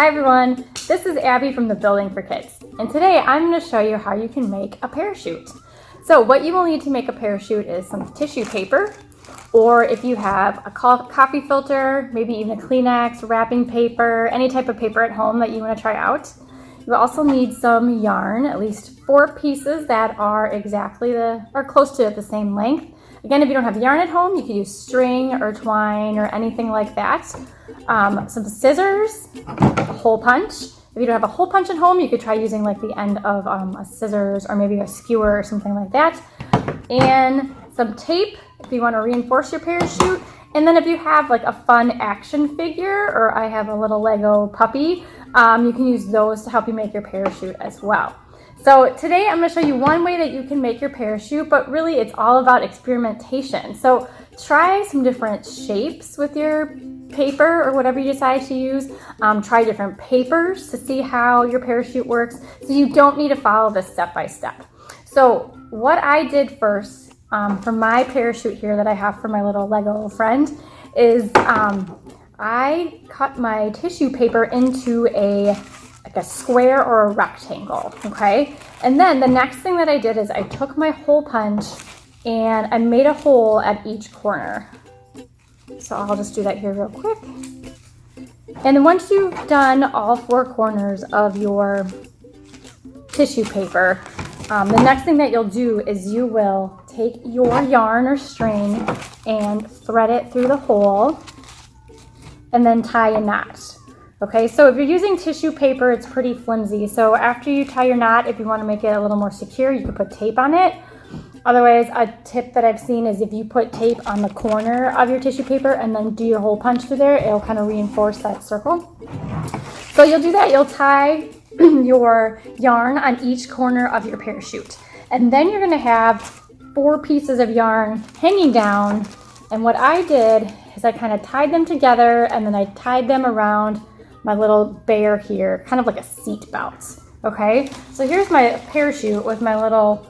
Hi everyone, this is Abby from the Building for Kids, and today I'm going to show you how you can make a parachute. So what you will need to make a parachute is some tissue paper, or if you have a coffee filter, maybe even a Kleenex, wrapping paper, any type of paper at home that you want to try out. You also need some yarn, at least 4 pieces that are exactly or close to the same length. Again, if you don't have yarn at home, you can use string or twine or anything like that. Some scissors, a hole punch. If you don't have a hole punch at home, you could try using like the end of a scissors or maybe a skewer or something like that. And some tape if you want to reinforce your parachute. And then if you have like a fun action figure, or I have a little Lego puppy, you can use those to help you make your parachute as well. So today I'm going to show you one way that you can make your parachute, but really it's all about experimentation. So try some different shapes with your paper or whatever you decide to use. Try different papers to see how your parachute works, so you don't need to follow this step by step. So what I did first for my parachute here that I have for my little Lego friend is I cut my tissue paper into a square or a rectangle, okay? And then the next thing that I did is I took my hole punch and I made a hole at each corner. So I'll just do that here real quick. And then once you've done all 4 corners of your tissue paper, the next thing that you'll do is you will take your yarn or string and thread it through the hole and then tie a knot. Okay, so if you're using tissue paper, it's pretty flimsy. So after you tie your knot, if you want to make it a little more secure, you can put tape on it. Otherwise, a tip that I've seen is if you put tape on the corner of your tissue paper and then do your hole punch through there, it'll kind of reinforce that circle. So you'll do that, you'll tie your yarn on each corner of your parachute. And then you're going to have 4 pieces of yarn hanging down. And what I did is I kind of tied them together and then I tied them around my little bear here, kind of like a seat belt. Okay, so here's my parachute with my little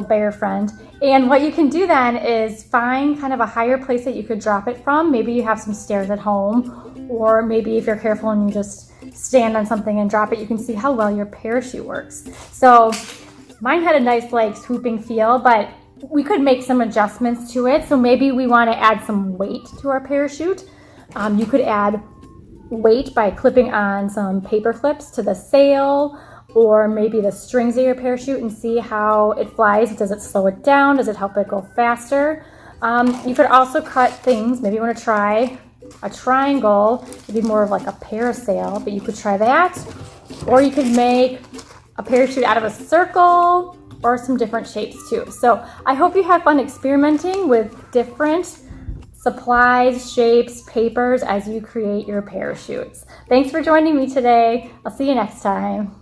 bear friend. And what you can do then is find kind of a higher place that you could drop it from. Maybe you have some stairs at home, or maybe if you're careful and you just stand on something and drop it, you can see how well your parachute works. So mine had a nice like swooping feel, but we could make some adjustments to it. So maybe we want to add some weight to our parachute. You could add weight by clipping on some paper clips to the sail or maybe the strings of your parachute and see how it flies. Does it slow it down? Does it help it go faster? You could also cut things. Maybe you want to try a triangle. It'd be more of like a parasail, but you could try that. Or you could make a parachute out of a circle or some different shapes too. So I hope you have fun experimenting with different supplies, shapes, papers as you create your parachutes. Thanks for joining me today. I'll see you next time.